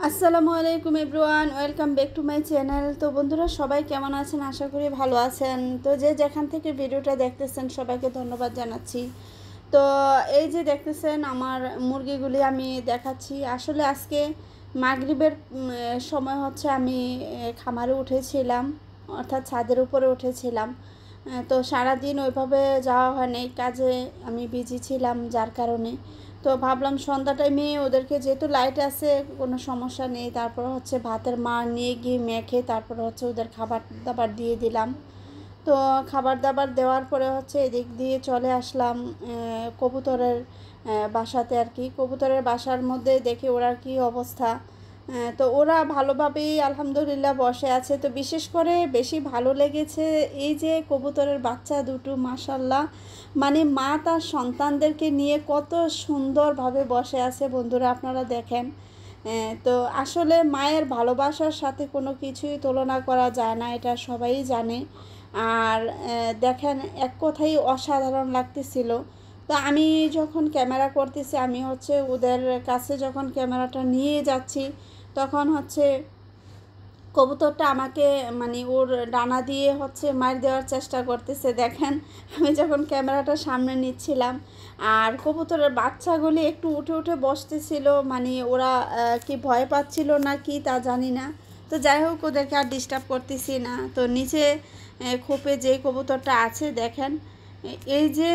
আসসালামু আলাইকুম everyone, welcome back to my channel. তো বন্ধুরা, সবাই কেমন আছেন? আশা করি ভালো আছেন। তো যে যেখান থেকে ভিডিওটা দেখতেছেন সবাইকে ধন্যবাদ জানাচ্ছি। তো এই যে দেখতেছেন আমার মুরগিগুলি আমি দেখাচ্ছি। আসলে আজকে মাগরিবের সময় হচ্ছে আমি খামারে উঠেছিলাম, অর্থাৎ ছাদের উপরে উঠেছিলাম। তো সারাদিন ওইভাবে যাওয়া হয়নি, কাজে আমি বিজি ছিলাম যার কারণে। তো ভাবলাম সন্ধ্যা টাইমে ওদেরকে, যেহেতু লাইট আছে কোনো সমস্যা নেই, তারপর হচ্ছে ভাতের মাড় নিয়ে গিয়ে মেখে তারপর হচ্ছে ওদের খাবার দাবার দিয়ে দিলাম। তো খাবার দাবার দেওয়ার পরে হচ্ছে এদিক দিয়ে চলে আসলাম কবুতরের বাসাতে আর কি। কবুতরের বাসার মধ্যে দেখি ওরা কি অবস্থা। তো ওরা ভালোভাবেই আলহামদুলিল্লাহ বসে আছে। তো বিশেষ করে বেশি ভালো লেগেছে এই যে কবুতরের বাচ্চা দুটো, মাশাল্লাহ, মানে মা তার সন্তানদেরকে নিয়ে কত সুন্দরভাবে বসে আছে বন্ধুরা, আপনারা দেখেন। তো আসলে মায়ের ভালোবাসার সাথে কোনো কিছুই তুলনা করা যায় না, এটা সবাই জানে। আর দেখেন, এক কথাই অসাধারণ লাগতেছিল। তো আমি যখন ক্যামেরা করতেছি, আমি হচ্ছে ওদের কাছে যখন ক্যামেরাটা নিয়ে যাচ্ছি, তখন হচ্ছে কবুতরটা আমাকে, মানে ওর ডানা দিয়ে হচ্ছে মার দেওয়ার চেষ্টা করতেছে। দেখেন, আমি যখন ক্যামেরাটা সামনে নিচ্ছিলাম, আর কবুতরের বাচ্চাগুলি একটু উঠে উঠে বসতেছিল, মানে ওরা কি ভয় পাচ্ছিল না কি তা জানি না। তো যাই হোক, ওদেরকে আর ডিস্টার্ব করতেছি না। তো নিচে খোপে যে কবুতরটা আছে দেখেন, এই যে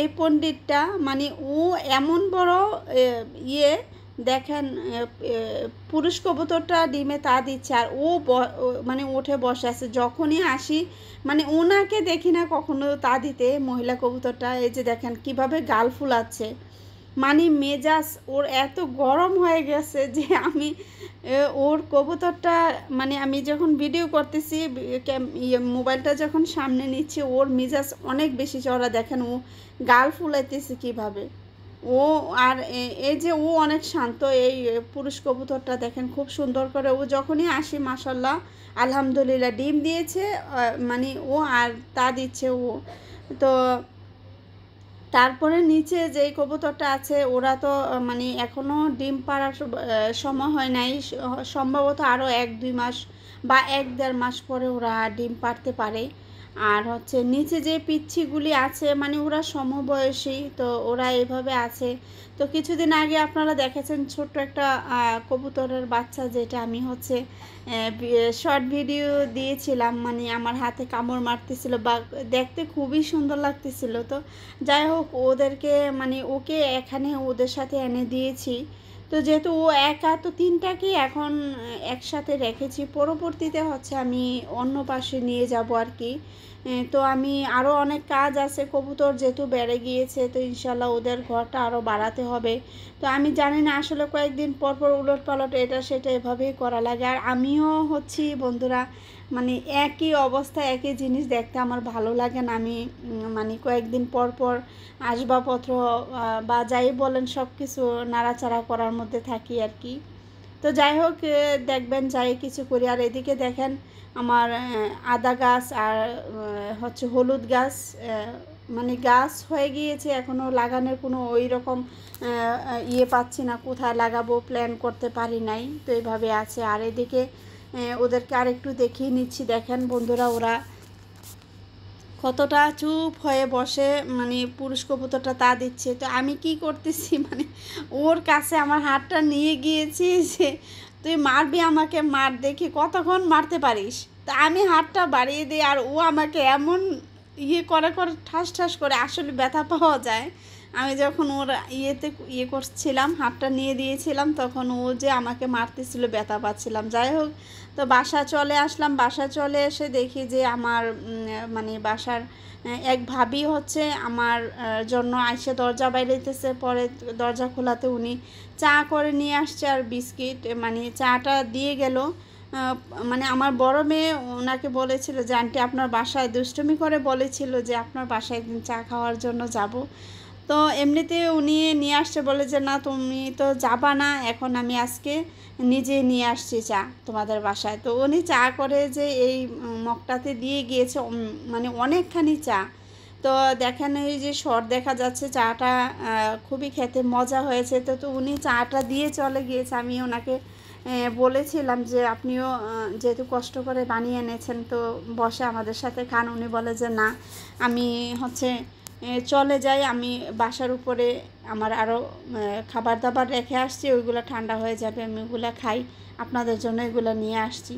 এই পণ্ডিতটা, মানে ও এমন বড় ইয়ে, দেখেন, পুরুষ কবুতরটা ডিমে তা দিচ্ছে, আর মানে উঠে বসে আছে। যখনই আসি, মানে ওনাকে দেখি না কখনো তা দিতে, মহিলা কবুতরটা। এই যে দেখেন কিভাবে গাল ফুলাচ্ছে, মানে মেজাজ ওর এত গরম হয়ে গেছে যে আমি ওর কবুতরটা, মানে আমি যখন ভিডিও করতেছি, মোবাইলটা যখন সামনে নিচ্ছি, ওর মেজাজ অনেক বেশি চড়া। দেখেন ও গাল ফুলাইতেছে কীভাবে। ও আর এই যে ও অনেক শান্ত, এই পুরুষ কবুতরটা দেখেন খুব সুন্দর করে ও যখনই আসি, মাশাল্লাহ, আলহামদুলিল্লাহ ডিম দিয়েছে। মানে ও আর তা দিচ্ছে ও। তো তারপরে নিচে যেই কবুতরটা আছে, ওরা তো মানে এখনও ডিম পাড়ার সময় হয় নাই, সম্ভবত আরও 1-2 মাস বা 1-1.5 মাস পরে ওরা ডিম পাড়তে পারে। আর হচ্ছে নিচে যে পিচ্ছিগুলি আছে, মানে ওরা সমবয়সী, তো ওরা এভাবে আছে। তো কিছুদিন আগে আপনারা দেখেছেন ছোট্ট একটা কবুতরের বাচ্চা, যেটা আমি হচ্ছে শর্ট ভিডিও দিয়েছিলাম, মানে আমার হাতে কামড় মারতেছিল বা দেখতে খুবই সুন্দর লাগতেছিল। তো যাই হোক, ওদেরকে মানে ওকে এখানে ওদের সাথে এনে দিয়েছি। তো যেহেতু ও একা, তো তিনটাকে এখন একসাথে রেখেছি। পরবর্তীতে হচ্ছে আমি অন্য পাশে নিয়ে যাব আর কি। তো আমি আরও অনেক কাজ আছে, কবুতর যেহেতু বেড়ে গিয়েছে, তো ইনশাল্লাহ ওদের ঘরটা আরও বাড়াতে হবে। তো আমি জানি না আসলে কয়েকদিন পর পর উলট পালট এটা সেটা এভাবেই করা লাগে। আর আমিও হচ্ছি বন্ধুরা, মানে একই অবস্থা একই জিনিস দেখতে আমার ভালো লাগে না। আমি মানে কয়েকদিন পর পর আসবাবপত্র বা যাই বলেন সব কিছু নাড়াচাড়া করার মধ্যে থাকি আর কি। তো যাই হোক, দেখবেন যাই কিছু করি। আর এদিকে দেখেন আমার আদা গাছ আর হচ্ছে হলুদ গাছ, মানে গাছ হয়ে গিয়েছে, এখনও লাগানোর কোনো ওই রকম ইয়ে পাচ্ছি না, কোথায় লাগাবো প্ল্যান করতে পারি নাই। তো এইভাবে আছে। আর এদিকে ওদেরকে আরেকটু দেখিয়ে নিচ্ছি। দেখেন বন্ধুরা, ওরা কতটা চুপ হয়ে বসে, মানে পুরুষ কবুতরটা তা দিচ্ছে। তো আমি কি করতেছি, মানে ওর কাছে আমার হাতটা নিয়ে গিয়েছি যে তুই মারবি আমাকে, মার দেখি কতক্ষণ মারতে পারিস। তো আমি হাতটা বাড়িয়ে দিই, আর ও আমাকে এমন ইয়ে করে করে ঠাস ঠাস করে, আসলে ব্যথা পাওয়া যায়। আমি যখন ওর করছিলাম, হাতটা নিয়ে দিয়েছিলাম, তখন ও যে আমাকে মারতেছিল, ব্যথা পাচ্ছিলাম। যাই হোক, তো বাসা চলে আসলাম। বাসা চলে এসে দেখি যে আমার মানে বাসার এক ভাবি হচ্ছে আমার জন্য আইসে দরজা বাইরেতেছে। পরে দরজা খোলাতে উনি চা করে নিয়ে আসছে আর বিস্কিট, মানে চাটা দিয়ে গেল। মানে আমার বড় মেয়ে ওনাকে বলেছিল যে আন্টি আপনার বাসায় দুষ্টুমি করে বলেছিল যে আপনার বাসায় একদিন চা খাওয়ার জন্য যাব। তো এমনিতে উনি নিয়ে আসছে, বলে যে না তুমি তো যাবা না, এখন আমি আজকে নিজে নিয়ে আসছি চা তোমাদের বাসায়। তো উনি চা করে যে এই মগটাতে দিয়ে গিয়েছে, মানে অনেকখানি চা। তো দেখেন এই যে শর্ট দেখা যাচ্ছে, চাটা খুবই খেতে মজা হয়েছে। তো উনি চাটা দিয়ে চলে গিয়েছে। আমি ওনাকে বলেছিলাম যে আপনিও যেহেতু কষ্ট করে বানিয়ে এনেছেন তো বসে আমাদের সাথে খান। উনি বলে যে না, আমি হচ্ছে চলে যাই, আমি বাসার উপরে আমার আরও খাবার দাবার রেখে আসছি, ওইগুলো ঠান্ডা হয়ে যাবে, আমি ওগুলো খাই, আপনাদের জন্য এগুলো নিয়ে আসছি।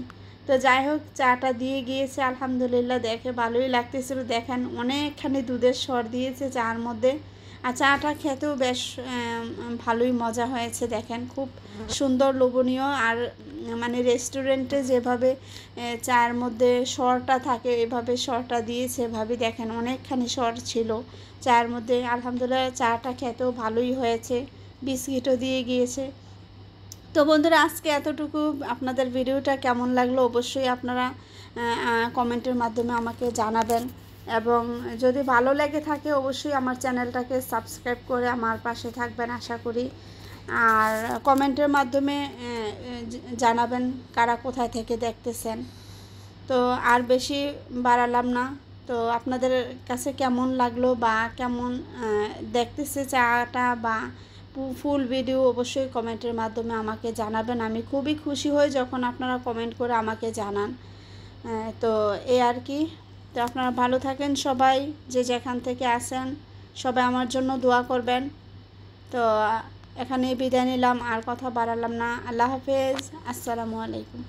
তো যাই হোক, চাটা দিয়ে গিয়েছে, আলহামদুলিল্লাহ দেখে ভালোই লাগতেছিল। দেখেন অনেকখানি দুধের স্বর দিয়েছে চার মধ্যে, আর চাটা খেতেও বেশ ভালোই মজা হয়েছে। দেখেন খুব সুন্দর লোভনীয়। আর মানে রেস্টুরেন্টে যেভাবে চায়ের মধ্যে স্বরটা থাকে এভাবে স্বরটা দিয়েছে ভাবি। দেখেন অনেকখানি স্বর ছিল চায়ের মধ্যে। আলহামদুলিল্লাহ চাটা খেতেও ভালোই হয়েছে, বিস্কিটও দিয়ে গিয়েছে। তো বন্ধুরা, আজকে এতটুকু। আপনাদের ভিডিওটা কেমন লাগলো অবশ্যই আপনারা কমেন্টের মাধ্যমে আমাকে জানাবেন, এবং যদি ভালো লেগে থাকে অবশ্যই আমার চ্যানেলটাকে সাবস্ক্রাইব করে আমার পাশে থাকবেন আশা করি। আর কমেন্টের মাধ্যমে জানাবেন কারা কোথায় থেকে দেখতেছেন। তো আর বেশি বাড়ালাম না। তো আপনাদের কাছে কেমন লাগলো বা কেমন দেখতেছে চাটা বা ফুল ভিডিও অবশ্যই কমেন্টের মাধ্যমে আমাকে জানাবেন। আমি খুবই খুশি হই যখন আপনারা কমেন্ট করে আমাকে জানান। তো এই আর কি। তো আপনারা ভালো থাকেন সবাই, যে যেখান থেকে আসেন, সবাই আমার জন্য দোয়া করবেন। তো এখানেই বিদায় নিলাম, আর কথা বাড়ালাম না। আল্লাহ হাফেজ, আসসালামু আলাইকুম।